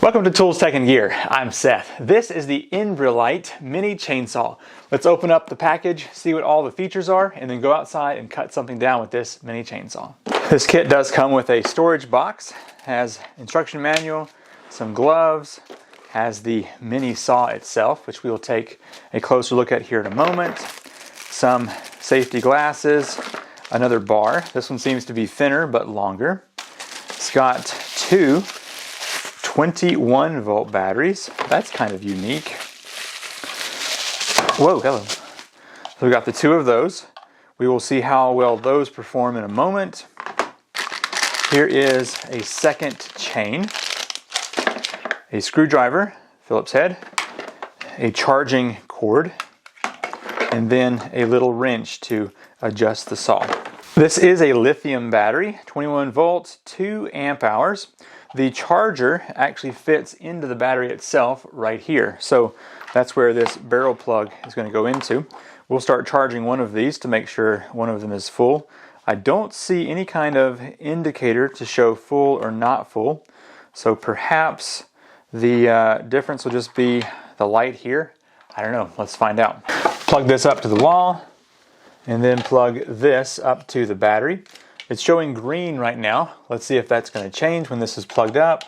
Welcome to Tools, Tech, and Gear. I'm Seth. This is the EnBrilite mini chainsaw. Let's open up the package, see what all the features are, and then go outside and cut something down with this mini chainsaw. This kit does come with a storage box, has instruction manual, some gloves, has the mini saw itself, which we will take a closer look at here in a moment, some safety glasses, another bar. This one seems to be thinner but longer. It's got two 21 volt batteries. That's kind of unique. Whoa, hello. So we got the two of those. We will see how well those perform in a moment. Here is a second chain, a screwdriver, Phillips head, a charging cord, and then a little wrench to adjust the saw. This is a lithium battery, 21 volts, 2 amp hours. The charger actually fits into the battery itself right here. So that's where this barrel plug is going to go into. We'll start charging one of these to make sure one of them is full. I don't see any kind of indicator to show full or not full. So perhaps the difference will just be the light here. I don't know. Let's find out. Plug this up to the wall and then plug this up to the battery. It's showing green right now. Let's see if that's going to change when this is plugged up.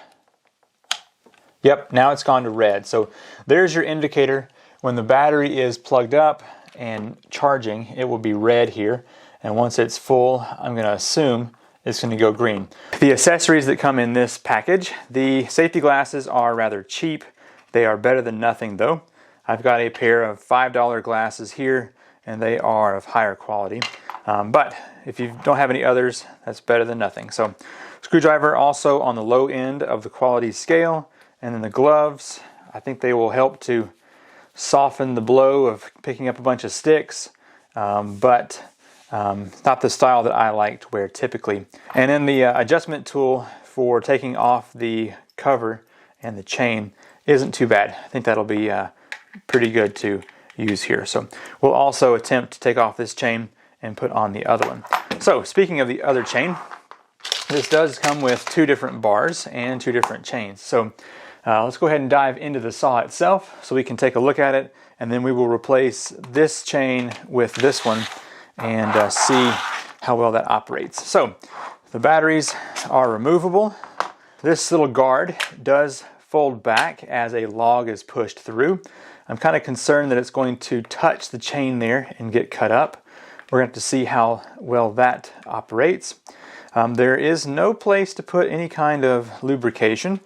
Yep, now it's gone to red. So there's your indicator. When the battery is plugged up and charging, it will be red here. And once it's full, I'm going to assume it's going to go green. The accessories that come in this package, the safety glasses are rather cheap. They are better than nothing though. I've got a pair of $5 glasses here, and they are of higher quality. But if you don't have any others, that's better than nothing. So screwdriver also on the low end of the quality scale, and then the gloves, I think they will help to soften the blow of picking up a bunch of sticks, but not the style that I like to wear typically. And then the adjustment tool for taking off the cover and the chain isn't too bad. I think that'll be pretty good to use here. So we'll also attempt to take off this chain and put on the other one. So speaking of the other chain, this does come with two different bars and two different chains. So let's go ahead and dive into the saw itself so we can take a look at it, and then we will replace this chain with this one and see how well that operates. So the batteries are removable. This little guard does fold back as a log is pushed through. I'm kind of concerned that it's going to touch the chain there and get cut up. We're going to have to see how well that operates. There is no place to put any kind of lubrication,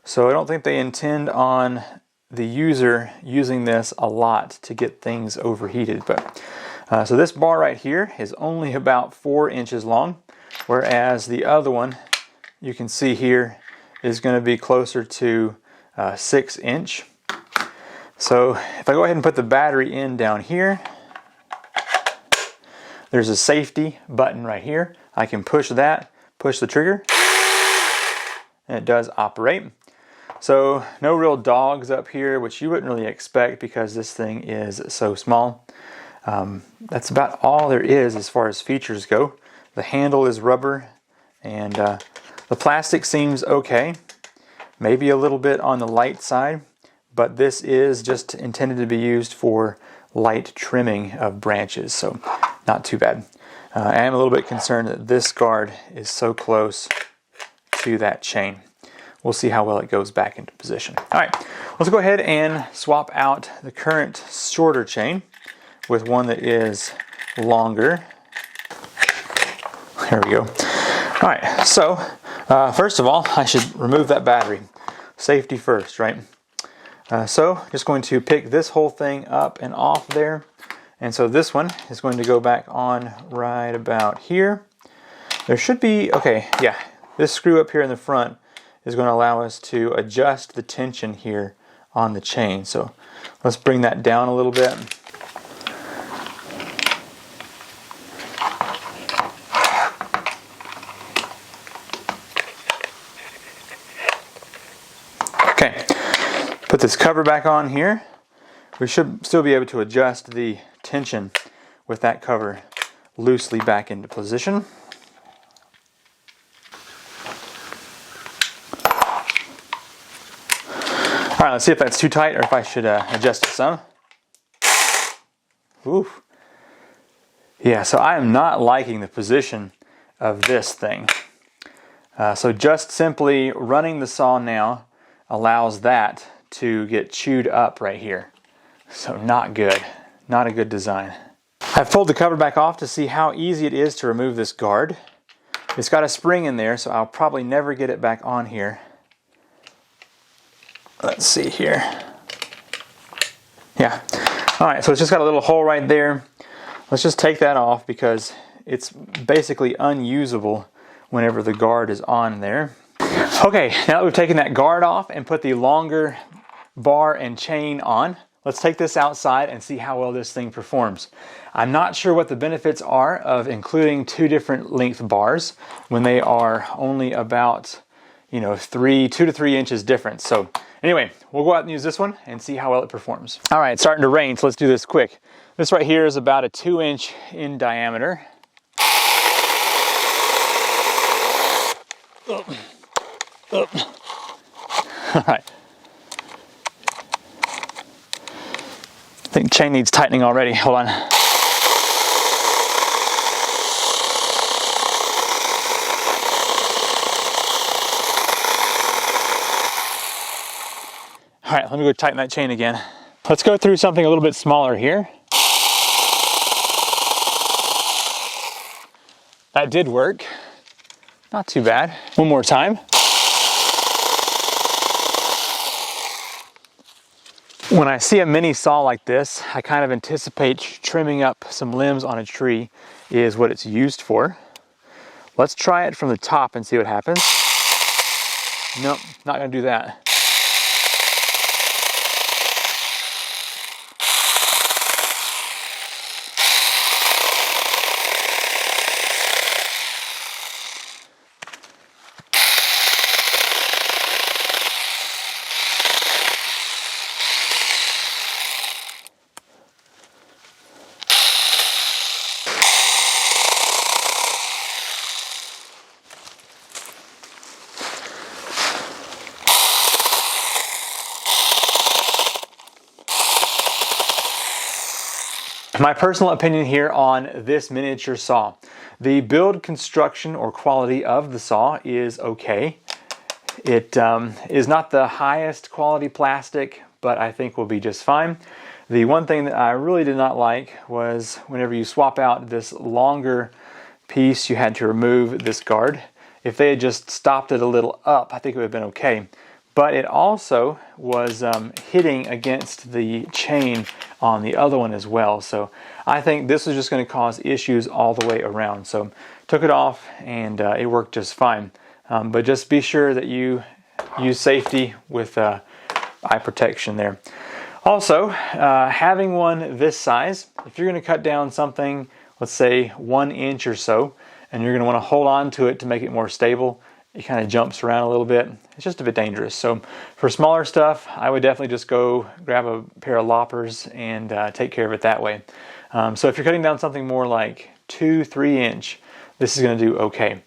so I don't think they intend on the user using this a lot to get things overheated. But so this bar right here is only about 4 inches long, whereas the other one you can see here is going to be closer to 6 inch. So if I go ahead and put the battery in down here, there's a safety button right here. I can push that, push the trigger, and it does operate. So no real dogs up here, which you wouldn't really expect because this thing is so small. That's about all there is as far as features go. The handle is rubber, and the plastic seems okay. Maybe a little bit on the light side, but this is just intended to be used for light trimming of branches, so not too bad. I am a little bit concerned that this guard is so close to that chain. We'll see how well it goes back into position. All right, let's go ahead and swap out the current shorter chain with one that is longer. There we go. All right, so first of all, I should remove that battery. Safety first, right? So just going to pick this whole thing up and off there. And so this one is going to go back on right about here. There should be, okay, yeah, this screw up here in the front is going to allow us to adjust the tension here on the chain. So let's bring that down a little bit. Okay, put this cover back on here. We should still be able to adjust the tension with that cover loosely back into position. All right, let's see if that's too tight or if I should adjust it some. Ooh. Yeah, so I am not liking the position of this thing. So just simply running the saw now allows that to get chewed up right here. So not good, not a good design. I've pulled the cover back off to see how easy it is to remove this guard. It's got a spring in there, so I'll probably never get it back on here. Let's see here. Yeah. All right, so it's just got a little hole right there. Let's just take that off because it's basically unusable whenever the guard is on there. Okay, now that we've taken that guard off and put the longer bar and chain on, let's take this outside and see how well this thing performs. I'm not sure what the benefits are of including two different length bars when they are only about, 2 to 3 inches difference. So anyway, we'll go out and use this one and see how well it performs. All right, it's starting to rain, so let's do this quick. This right here is about a 2-inch in diameter. All right. I think chain needs tightening already. Hold on. All right, let me go tighten that chain again. Let's go through something a little bit smaller here. That did work. Not too bad. One more time. When I see a mini saw like this, I kind of anticipate trimming up some limbs on a tree is what it's used for. Let's try it from the top and see what happens. Nope, not gonna do that. My personal opinion here on this miniature saw. The build construction or quality of the saw is okay. It is not the highest quality plastic, but I think will be just fine. The one thing that I really did not like was whenever you swap out this longer piece, you had to remove this guard. If they had just stopped it a little up, I think it would have been okay. But it also was hitting against the chain on the other one as well. So I think this was just going to cause issues all the way around. So took it off and it worked just fine. But just be sure that you use safety with eye protection there. Also, having one this size, if you're going to cut down something, let's say 1 inch or so, and you're going to want to hold on to it to make it more stable, it kind of jumps around a little bit. It's just a bit dangerous. So for smaller stuff, I would definitely just go grab a pair of loppers and take care of it that way. So if you're cutting down something more like 2-3 inch, this is going to do okay.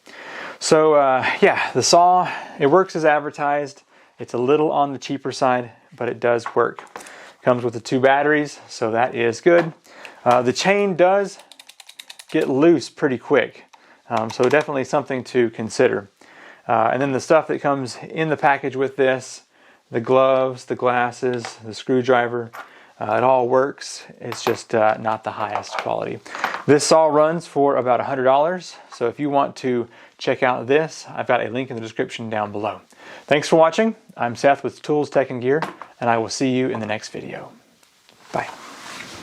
So yeah, the saw, it works as advertised. It's a little on the cheaper side, but it does work. Comes with the 2 batteries, so that is good. The chain does get loose pretty quick, so definitely something to consider. And then the stuff that comes in the package with this, the gloves, the glasses, the screwdriver, it all works. It's just not the highest quality. This saw runs for about $100, so if you want to check out this, I've got a link in the description down below. Thanks for watching. I'm Seth with Tools, Tech, and Gear, and I will see you in the next video. Bye.